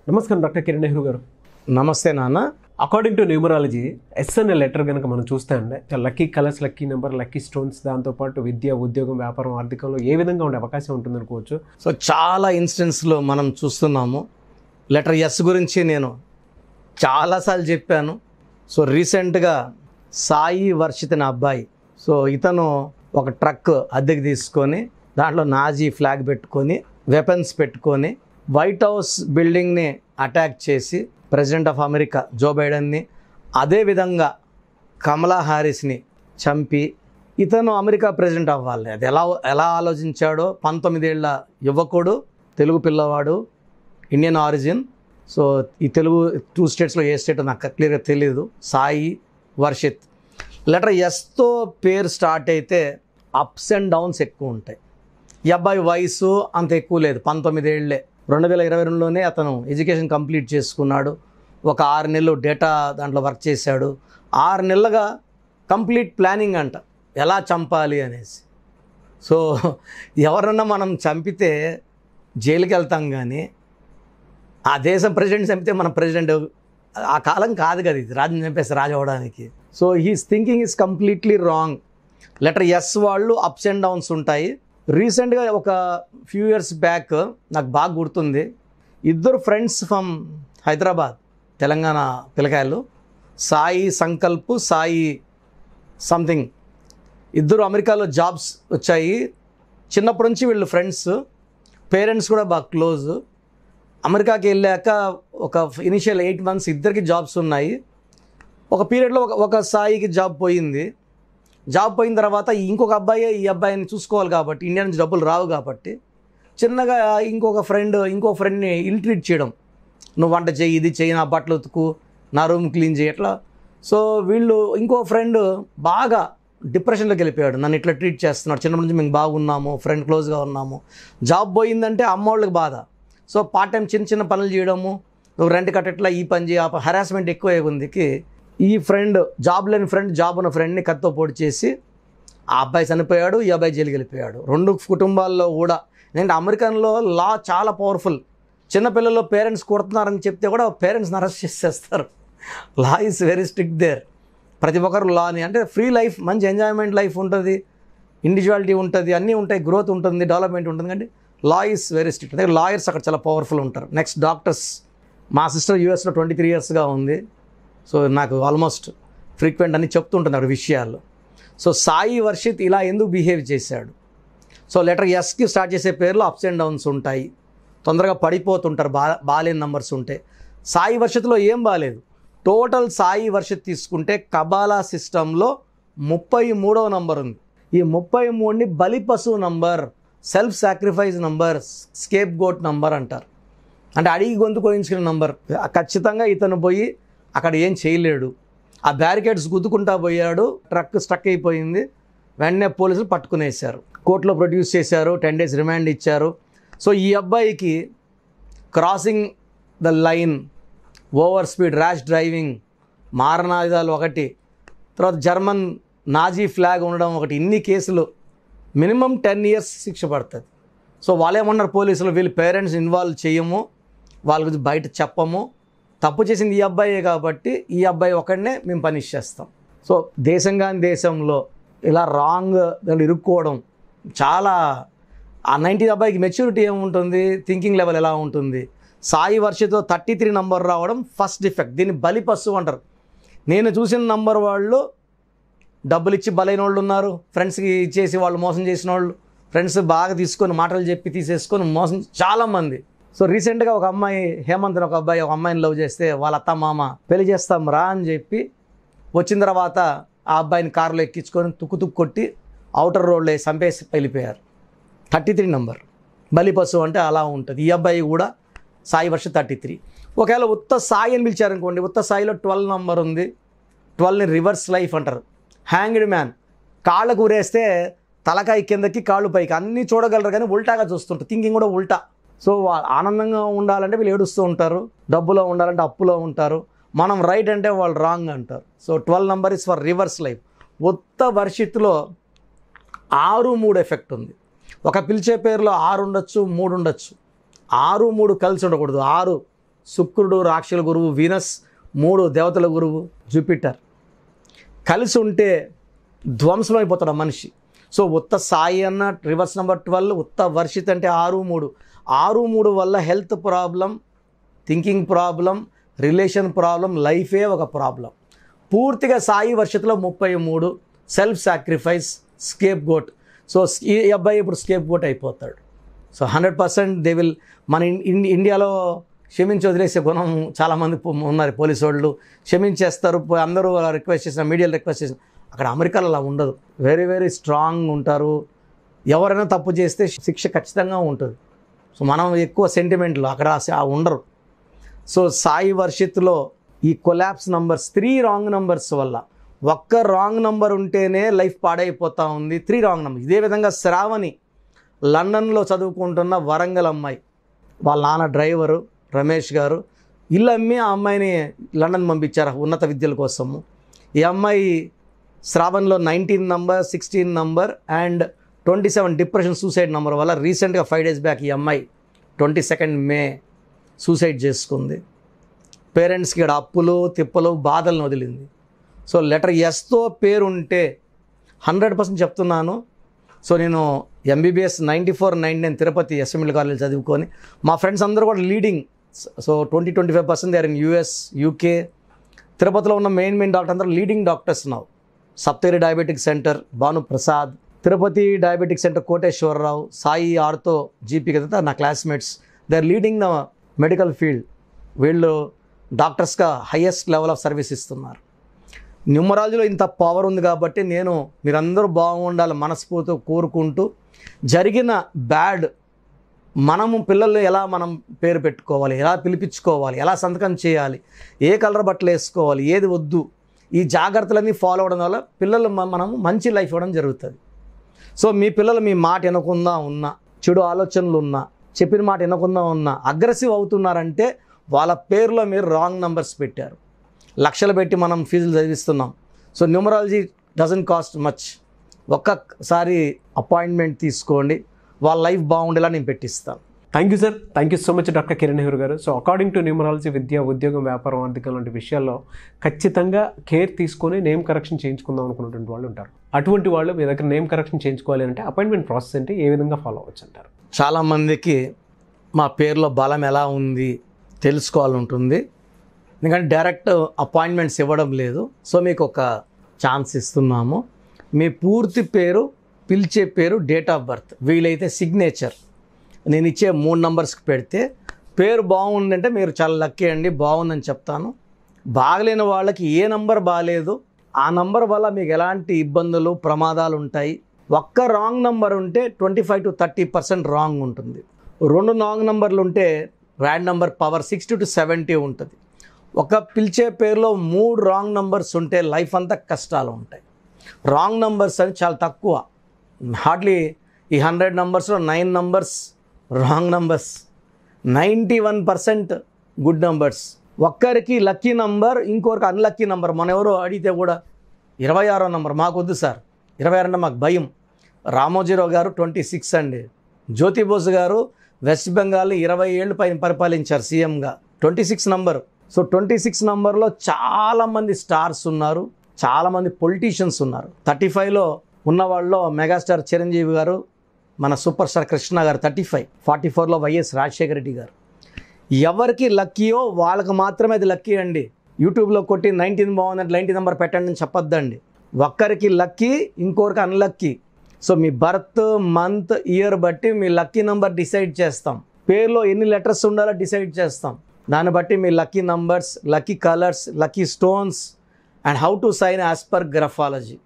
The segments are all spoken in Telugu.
నమస్కారం డాక్టర్ కిరణ్ నెహ్రూ గారు. నమస్తే నాన్న. అకార్డింగ్ టు న్యూమరాలజీ ఎస్ అనే లెటర్ కనుక మనం చూస్తే అండి lucky colours, lucky number, lucky stones, దాంతోపాటు విద్య, ఉద్యోగం, వ్యాపారం, ఆర్థికంలో ఏ విధంగా ఉండే అవకాశం ఉంటుంది అనుకోవచ్చు. సో చాలా ఇన్స్టెన్స్లో మనం చూస్తున్నాము. లెటర్ ఎస్ గురించి నేను చాలాసార్లు చెప్పాను. సో రీసెంట్గా సాయి వర్షిత్ అనే అబ్బాయి, సో ఇతను ఒక ట్రక్ అద్దెకి తీసుకొని దాంట్లో నాజీ ఫ్లాగ్ పెట్టుకొని వెపన్స్ పెట్టుకొని వైట్ హౌస్ బిల్డింగ్ని అటాక్ చేసి ప్రెసిడెంట్ ఆఫ్ అమెరికా జో బైడెన్ని, అదేవిధంగా కమలా హారిస్ని చంపి ఇతను అమెరికా ప్రెసిడెంట్ అవ్వాలి. అది ఎలా ఆలోచించాడో. 19 ఏళ్ల యువకుడు, తెలుగు పిల్లవాడు, ఇండియన్ ఆరిజిన్. సో ఈ తెలుగు 2 స్టేట్స్లో ఏ స్టేట్ నాకు క్లియర్గా తెలియదు. సాయి వర్షిత్. లెటర్ ఎస్తో పేరు స్టార్ట్ అయితే అప్స్ అండ్ డౌన్స్ ఎక్కువ ఉంటాయి. ఈ అబ్బాయి వయసు అంత ఎక్కువ లేదు, 19 ఏళ్లే. 2022లోనే అతను ఎడ్యుకేషన్ కంప్లీట్ చేసుకున్నాడు. ఒక 6 నెలలు డేటా దాంట్లో వర్క్ చేశాడు. 6 నెలలుగా కంప్లీట్ ప్లానింగ్ అంట, ఎలా చంపాలి అనేసి. సో ఎవరన్నా మనం చంపితే జైలుకి వెళ్తాం, కానీ ఆ దేశం ప్రెసిడెంట్ చంపితే మన ప్రెసిడెంట్ ఆ కాలం కాదు కదా ఇది, రాజుని చంపేస్తే రాజు అవ్వడానికి. So he's thinking is completely wrong. Letter S వాళ్ళు అప్స్ అండ్ డౌన్స్ ఉంటాయి. రీసెంట్గా ఒక ఫ్యూ ఇయర్స్ బ్యాక్ నాకు బాగా గుర్తుంది, 2 ఫ్రెండ్స్ ఫ్రమ్ హైదరాబాద్, తెలంగాణ పిల్లకాయలు, సాయి సంకల్ప్, సాయి సంథింగ్, 2 అమెరికాలో జాబ్స్ వచ్చాయి. చిన్నప్పటి నుంచి వీళ్ళు ఫ్రెండ్స్, పేరెంట్స్ కూడా బాగా క్లోజ్. అమెరికాకి వెళ్ళాక ఒక ఇనిషియల్ 8 months ఇద్దరికి జాబ్స్ ఉన్నాయి. ఒక పీరియడ్లో ఒక సాయికి జాబ్ పోయింది. జాబ్ పోయిన తర్వాత ఇంకొక అబ్బాయి ఈ అబ్బాయిని చూసుకోవాలి కాబట్టి, ఇండియా నుంచి డబ్బులు రావు కాబట్టి, చిన్నగా ఇంకో ఫ్రెండ్ని ఇల్ ట్రీట్ చేయడం. నువ్వు వంట చెయ్యి, ఇది చెయ్యి, నా బట్టలు ఉతుకు, నా రూమ్ క్లీన్ చేయి, ఎట్లా. సో వీళ్ళు ఇంకో ఫ్రెండ్ బాగా డిప్రెషన్లోకి వెళ్ళిపోయాడు. నన్ను ఇట్లా ట్రీట్ చేస్తున్నాడు, చిన్నప్పటి నుంచి మేము బాగున్నాము, ఫ్రెండ్ క్లోజ్గా ఉన్నాము. జాబ్ పోయిందంటే అమ్మోళ్ళకి బాధ. సో పార్ట్ టైం చిన్న పనులు చేయడము, నువ్వు రెంట్ కట్టట్లా, ఈ పని చేయ, హెరాస్మెంట్ ఎక్కువ ఉందికి ఈ ఫ్రెండ్, జాబ్ లేని ఫ్రెండ్ జాబ్ ఉన్న ఫ్రెండ్ని కత్తో పొడి చేసి ఆ అబ్బాయి చనిపోయాడు, ఈ అబ్బాయి జైలుకి వెళ్ళిపోయాడు. 2 కుటుంబాల్లో కూడా. ఎందుకంటే అమెరికన్లో లా చాలా పవర్ఫుల్. చిన్నపిల్లల్లో పేరెంట్స్ కొడుతున్నారని చెప్తే కూడా పేరెంట్స్ని అరెస్ట్ చేసేస్తారు. Law is very strict there. ప్రతి ఒక్కరు లాని అంటే ఫ్రీ లైఫ్, మంచి ఎంజాయ్మెంట్ లైఫ్ ఉంటుంది, ఇండివిజువాలిటీ ఉంటుంది, అన్నీ ఉంటాయి, గ్రోత్ ఉంటుంది, డెవలప్మెంట్ ఉంటుంది. కానీ లా ఈజ్ వెరీ స్ట్రిక్ట్. అంటే లాయర్స్ అక్కడ చాలా పవర్ఫుల్ ఉంటారు. Next doctors. మా సిస్టర్ యూఎస్లో 23 yearsగా ఉంది. సో నాకు ఆల్మోస్ట్ ఫ్రీక్వెంట్ అని చెప్తుంటున్నారు విషయాలు. సో సాయి వర్షిత్ ఇలా ఎందుకు బిహేవ్ చేశాడు? సో లెటర్ ఎస్కి స్టార్ట్ చేసే పేర్లో అప్స్ అండ్ డౌన్స్ ఉంటాయి, తొందరగా పడిపోతుంటారు, బాలేని నంబర్స్ ఉంటాయి. సాయి వర్షిత్లో ఏం బాలేదు. టోటల్ సాయి వర్షిత్ తీసుకుంటే కబాలా సిస్టంలో 33వ నంబర్ ఉంది. ఈ 33ని బలి పశువు number, self sacrifice number, scapegoat number అంటారు. అంటే అడిగి గొంతు కోయించుకునే నంబర్. ఖచ్చితంగా ఇతను పోయి అక్కడ ఏం చేయలేడు. ఆ బ్యారికేడ్స్ గుద్దుకుంటా పోయాడు, ట్రక్ స్టక్ అయిపోయింది. వెంటనే పోలీసులు పట్టుకునేసారు, కోర్టులో ప్రొడ్యూస్ చేశారు, 10 days రిమాండ్ ఇచ్చారు. సో ఈ అబ్బాయికి crossing the line, over speed, rash driving, మారణాయుధాలు ఒకటి, తర్వాత జర్మన్ నాజీ ఫ్లాగ్ ఉండడం ఒకటి, ఇన్ని కేసులు, మినిమం 10 years శిక్ష పడుతుంది. సో వాళ్ళేమన్నారు పోలీసులు, వీళ్ళు పేరెంట్స్ ఇన్వాల్వ్ చేయము, వాళ్ళ గురించి బయట చెప్పము, తప్పు చేసింది ఈ అబ్బాయే కాబట్టి ఈ అబ్బాయి ఒకడినే మేము పనిష్ చేస్తాం. సో దేశంలో ఇలా రాంగ్ ఇరుక్కోవడం చాలా. ఆ 19 అబ్బాయికి మెచ్యూరిటీ ఏముంటుంది, థింకింగ్ లెవెల్ ఎలా ఉంటుంది? సాయి వర్షితో 33 నంబర్ రావడం ఫస్ట్ డిఫెక్ట్. దీన్ని బలి పశువు అంటారు. నేను చూసిన నంబర్ వాళ్ళు డబ్బులు ఇచ్చి బలైన వాళ్ళు ఉన్నారు, ఫ్రెండ్స్కి ఇచ్చేసి వాళ్ళు మోసం చేసిన వాళ్ళు, ఫ్రెండ్స్ బాగా తీసుకొని మాటలు చెప్పి తీసేసుకొని మోసం చాలామంది. సో రీసెంట్గా ఒక అమ్మాయి, హేమంత్ ఒక అబ్బాయి ఒక అమ్మాయిని లవ్ చేస్తే వాళ్ళ అత్త మామ పెళ్లి చేస్తాం రా అని చెప్పి వచ్చిన తర్వాత ఆ అబ్బాయిని కారులో ఎక్కించుకొని తుక్కు కొట్టి అవుటర్ రోడ్లో చంపేసి వెళ్ళిపోయారు. 33 నంబర్ బలి పశువు అంటే అలా ఉంటుంది. ఈ అబ్బాయి కూడా సాయి వర్ష 33. ఒకవేళ ఉత్త సాయి అని పిలిచారనుకోండి, ఉత్త సాయిలో 12 నంబర్ ఉంది. 12ని రివర్స్ లైఫ్ అంటారు. హ్యాంగ్డ్ మ్యాన్, కాళ్ళకు ఊరేస్తే తలకాయ కిందకి కాళ్ళు పైకి అన్నీ చూడగలరు, కానీ ఉల్టాగా చూస్తుంటారు, థింకింగ్ కూడా ఉల్టా. సో ఆనందంగా ఉండాలంటే వీళ్ళు ఏడుస్తూ ఉంటారు, డబ్బులో ఉండాలంటే అప్పులో ఉంటారు, మనం రైట్ అంటే వాళ్ళు రాంగ్ అంటారు. So 12 number is for rivers life. ఉత్త వర్షిత్లో 6-3 ఎఫెక్ట్ ఉంది. ఒక పిలిచే పేరులో 6 ఉండొచ్చు, 3 ఉండొచ్చు. 6, 3 కలిసి ఉండకూడదు. 6 శుక్రుడు రాక్షసుల గురువు, వీనస్ 3 దేవతల గురువు, జూపిటర్ కలిసి ఉంటే ధ్వంసం అయిపోతాడు మనిషి. సో ఉత్త సాయి అన్న రివర్స్ నెంబర్ 12, ఉత్త వర్షిత్ అంటే 6-3. 6-3 వల్ల health problem, thinking problem, relation problem, లైఫే ఒక ప్రాబ్లం. పూర్తిగా సాయి వర్షిత్లో 33, self sacrifice, scapegoat. So ఈ అబ్బాయి ఇప్పుడు స్కేప్ గోట్ అయిపోతాడు. So 100% they will. మన ఇండియాలో క్షమించి వదిలేసే గుణం చాలామంది ఉన్నారు. పోలీసు వాళ్ళు క్షమించేస్తారు, అందరూ రిక్వెస్ట్ చేసిన, మీడియాలో రిక్వెస్ట్ చేసిన. అక్కడ అమెరికాలో అలా ఉండదు. వెరీ వెరీ స్ట్రాంగ్ ఉంటారు. ఎవరైనా తప్పు చేస్తే శిక్ష ఖచ్చితంగా ఉంటుంది. సో మనం ఎక్కువ సెంటిమెంట్లు, అక్కడ ఉండరు. సో సాయి వర్షిత్లో ఈ కొలాప్స్ నంబర్స్, 3 రాంగ్ నంబర్స్ వల్ల, ఒక్క రాంగ్ నంబర్ ఉంటేనే లైఫ్ పాడైపోతూ ఉంది. 3 రాంగ్ నంబర్. ఇదే విధంగా శ్రావణి లండన్లో చదువుకుంటున్న వరంగల్ అమ్మాయి, వాళ్ళ నాన్న డ్రైవరు రమేష్ గారు, ఇల్లు అమ్మి ఆ అమ్మాయిని లండన్ పంపించారు ఉన్నత విద్యల కోసము. ఈ అమ్మాయి శ్రావణ్లో 19 number, 16 number and 27 depression, suicide number వల్ల రీసెంట్గా 5 days బ్యాక్ ఈ అమ్మాయి 22 మే సూసైడ్ చేసుకుంది. పేరెంట్స్కి ఇక్కడ అప్పులు తిప్పలు బాధలను వదిలింది. సో లెటర్ ఎస్తో పేరు ఉంటే 100% చెప్తున్నాను. సో నేను ఎంబీబీఎస్ 94-99 తిరుపతి ఎస్ఎంఎల్ కాలేజ్ చదువుకొని, మా ఫ్రెండ్స్ అందరూ కూడా leading. So 20-25% they are in US, UK. తిరుపతిలో ఉన్న మెయిన్ డాక్టర్ అందరూ leading doctors now. Saptagiri diabetic centre Bhanu Prasad, Tirupati diabetic centre Koteswararao, Sai ortho GP కదా నా classmates. They are leading the medical field. వీళ్ళు డాక్టర్స్గా హయ్యెస్ట్ లెవెల్ ఆఫ్ సర్వీస్ ఇస్తున్నారు. న్యూమరాలజీలో ఇంత పవర్ ఉంది కాబట్టి నేను మీరందరూ బాగుండాలి మనస్ఫూర్తిగా కోరుకుంటూ, జరిగిన బ్యాడ్ మనము పిల్లలు ఎలా మనం పేరు పెట్టుకోవాలి, ఎలా పిలిపించుకోవాలి, ఎలా సంతకం చేయాలి, ఏ కలర్ బట్టలు వేసుకోవాలి, ఏది వద్దు, ఈ జాగ్రత్తలన్నీ ఫాలో అవ్వడం వల్ల పిల్లలు మనం మంచి లైఫ్ ఇవ్వడం జరుగుతుంది. సో మీ పిల్లలు మీ మాట వినకుండా ఉన్నా, చెడు ఆలోచనలు ఉన్నా, చెప్పిన మాట వినకుండా ఉన్నా, అగ్రెసివ్ అవుతున్నారంటే వాళ్ళ పేరులో మీరు రాంగ్ నంబర్స్ పెట్టారు. లక్షలు పెట్టి మనం ఫీజులు చదివిస్తున్నాం. So numerology doesn't cost much. ఒక్కసారి అపాయింట్మెంట్ తీసుకోండి, వాళ్ళ లైఫ్ బాగుండేలా నేను పెట్టిస్తాను. Thank you sir. Thank you so much doctor Kiran Nehru garu. So according to numerology విద్య, ఉద్యోగం, వ్యాపారం, ఆర్థికం లాంటి విషయాల్లో ఖచ్చితంగా కేర్ తీసుకొని నేమ్ కరెక్షన్ చేయించుకుందాం అనుకున్నటువంటి వాళ్ళు ఉంటారు. అటువంటి వాళ్ళు మీ దగ్గర నేమ్ కరెక్షన్ చేయించుకోవాలి అంటే అపాయింట్మెంట్ ప్రాసెస్ అంటే ఏ విధంగా ఫాలో అవ్వచ్చు అంటారు? చాలామందికి మా పేరులో బలం ఎలా ఉంది తెలుసుకోవాలని ఉంటుంది. ఎందుకంటే డైరెక్ట్ అపాయింట్మెంట్స్ ఇవ్వడం లేదు. సో మీకు ఒక ఛాన్స్ ఇస్తున్నాము. మీ పూర్తి పేరు, పిలిచే పేరు, డేట్ ఆఫ్ బర్త్, వీలైతే సిగ్నేచర్ నేను ఇచ్చే 3 నంబర్స్కి పెడితే పేరు బాగుందంటే మీరు చాలా లక్కీ అండి, బాగుందని చెప్తాను. బాగలేని వాళ్ళకి ఏ నంబర్ బాగాలేదు, ఆ నంబర్ వల్ల మీకు ఎలాంటి ఇబ్బందులు ప్రమాదాలు ఉంటాయి. ఒక్క రాంగ్ నంబర్ ఉంటే 25-30% రాంగ్ ఉంటుంది. 2 రాంగ్ నంబర్లు ఉంటే ర్యాండ్ నంబర్ పవర్ 60-70 ఉంటుంది. ఒక పిలిచే పేరులో 3 రాంగ్ నంబర్స్ ఉంటే లైఫ్ అంతా కష్టాలు ఉంటాయి. రాంగ్ నంబర్స్ అని చాలా తక్కువ. హార్డ్లీ ఈ 100 నంబర్స్లో 9 numbers wrong numbers, 91% good numbers. ఒక్కరికి లక్కీ నంబర్, ఇంకొకరికి అన్లక్కీ నంబర్. మన ఎవరో అడిగితే కూడా 26వ నంబర్ మాకు వద్దు సార్, 26 అంటే మాకు భయం. రామోజీరావు గారు 26 అండి. జ్యోతిబోస్ గారు వెస్ట్ బెంగాల్ 20 ఏళ్ళు పైన పరిపాలించారు సీఎంగా. 26 నంబర్. సో 26 నంబర్లో చాలామంది స్టార్స్ ఉన్నారు, చాలామంది పొలిటీషియన్స్ ఉన్నారు. 35లో ఉన్న వాళ్ళలో మెగాస్టార్ చిరంజీవి గారు, మన సూపర్ స్టార్ కృష్ణ గారు 35. 44లో వైఎస్ రాజశేఖర రెడ్డి గారు. ఎవరికి లక్కీయో వాళ్ళకి మాత్రమే అది లక్కీ అండి. యూట్యూబ్లో కొట్టి 19 బాగుందంటే 19 నెంబర్ పెట్టండి అని చెప్పొద్దండి. ఒక్కరికి లక్కీ, ఇంకొకరికి అన్లక్కీ. సో మీ బర్త్ మంత్ ఇయర్ బట్టి మీ లక్కీ నెంబర్ డిసైడ్ చేస్తాం. పేరులో ఎన్ని లెటర్స్ ఉండాలో డిసైడ్ చేస్తాం. దాన్ని బట్టి మీ lucky numbers, lucky colours, lucky stones and how to sign as per graphology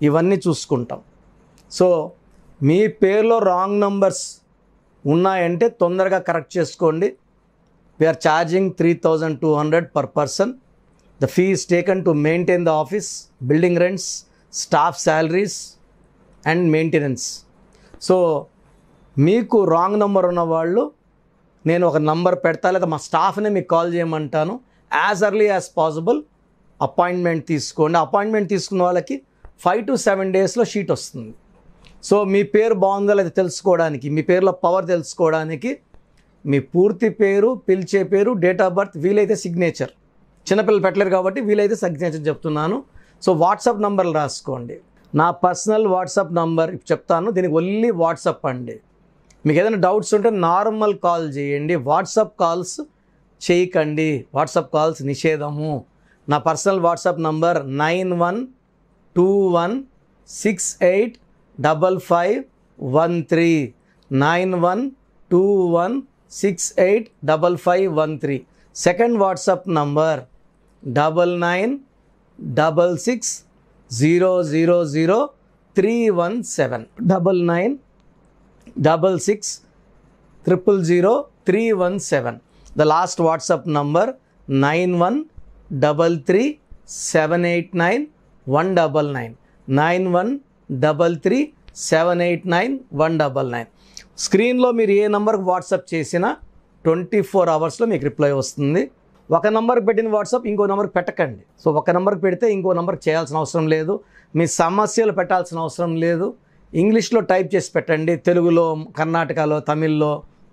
ఇవన్నీ చూసుకుంటాం. సో మీ పేరులో రాంగ్ నంబర్స్ ఉన్నాయంటే తొందరగా కరెక్ట్ చేసుకోండి. We are charging 3,200 per person. The fee is taken to maintain the office, building rents, staff salaries and maintenance. So మీకు రాంగ్ నెంబర్ ఉన్న వాళ్ళు నేను ఒక నంబర్ పెడతా, లేదా మా స్టాఫ్నే మీకు కాల్ చేయమంటాను. As early as possible appointment తీసుకోండి. అపాయింట్మెంట్ తీసుకున్న వాళ్ళకి 5 to 7 daysలో షీట్ వస్తుంది. సో మీ పేరు బాగుందో లేదా తెలుసుకోవడానికి, మీ పేరులో పవర్ తెలుసుకోవడానికి మీ పూర్తి పేరు, పిలిచే పేరు, డేట్ ఆఫ్ బర్త్, వీలైతే సిగ్నేచర్. చిన్నపిల్లలు పెట్టలేరు కాబట్టి వీలైతే సిగ్నేచర్ చెప్తున్నాను. సో వాట్సాప్ నంబర్లు రాసుకోండి. నా పర్సనల్ వాట్సాప్ నంబర్ చెప్తాను, దీనికి ఓన్లీ వాట్సాప్ అండి. మీకు ఏదైనా డౌట్స్ ఉంటే నార్మల్ కాల్ చేయండి, వాట్సాప్ కాల్స్ చేయకండి. వాట్సాప్ కాల్స్ నిషేధము. నా personal WhatsApp number 9121685513 9121685513. Second WhatsApp number 9966000317 9966000317. The last WhatsApp number 9133789199 9133789199. స్క్రీన్లో మీరు ఏ నెంబర్కి వాట్సాప్ చేసినా 24 అవర్స్లో మీకు రిప్లై వస్తుంది. ఒక నెంబర్కి పెట్టిన వాట్సాప్ ఇంకో నెంబర్కి పెట్టకండి. సో ఒక నెంబర్కి పెడితే ఇంకో నెంబర్కి చేయాల్సిన అవసరం లేదు, మీ సమస్యలు పెట్టాల్సిన అవసరం లేదు. ఇంగ్లీష్లో టైప్ చేసి పెట్టండి, తెలుగులో, కర్ణాటకలో, తమిళ్లో,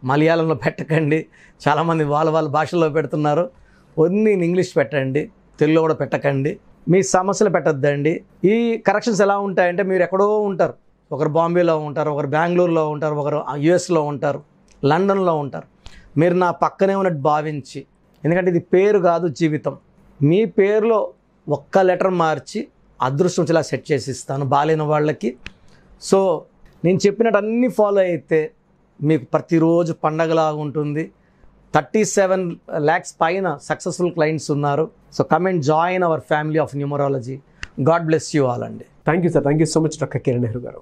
మలయాళంలో పెట్టకండి. చాలామంది వాళ్ళ భాషల్లో పెడుతున్నారు. ఓన్లీ ఇంగ్లీష్ పెట్టండి, తెలుగులో కూడా పెట్టకండి. మీ సమస్యలు పెట్టద్దండి. ఈ కరెక్షన్స్ ఎలా ఉంటాయంటే, మీరు ఎక్కడో ఉంటారు, ఒకరు బాంబేలో ఉంటారు, ఒకరు బెంగళూరులో ఉంటారు, ఒకరు యుఎస్లో ఉంటారు, లండన్లో ఉంటారు. మీరు నా పక్కనే ఉన్నట్టు భావించి, ఎందుకంటే ఇది పేరు కాదు జీవితం, మీ పేరులో ఒక్క లెటర్ మార్చి అదృష్టం వచ్చేలా సెట్ చేసి ఇస్తాను బాలేని వాళ్ళకి. సో నేను చెప్పినట్టు అన్నీ ఫాలో అయితే మీకు ప్రతిరోజు పండగలాగా ఉంటుంది. 37 lakhs పైన సక్సెస్ఫుల్ క్లయింట్స్ ఉన్నారు. So come and join our family of numerology. God bless you all అండి. Thank you sir, thank you so much doctor Kiran Nehru garu.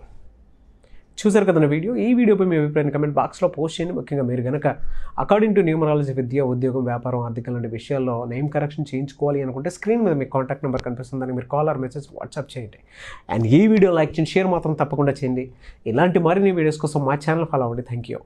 చూసారు కదా వీడియో. ఈ వీడియోపై మీ అభిప్రాయాన్ని కమెంట్ బాక్స్లో పోస్ట్ చేయండి. ముఖ్యంగా మీరు కనుక అకార్డింగ్ టు న్యూమరాలజీ విద్య, ఉద్యోగం, వ్యాపారం, ఆర్థికం లాంటి విషయాల్లో నేమ్ కరెక్షన్ చేయించుకోవాలి అనుకుంటే స్క్రీన్ మీద మీ కాంటాక్ట్ నెంబర్ కనిపిస్తుంది, దానికి మీరు కాల్ ఆర్ మెసేజ్ వాట్సాప్ చేయండి. అండ్ ఈ వీడియో లైక్ చేయండి, షేర్ మాత్రం తప్పకుండా చేయండి. ఇలాంటి మరిన్ని వీడియోస్ కోసం మా ఛానల్ ఫాలో అవ్వండి. Thank you.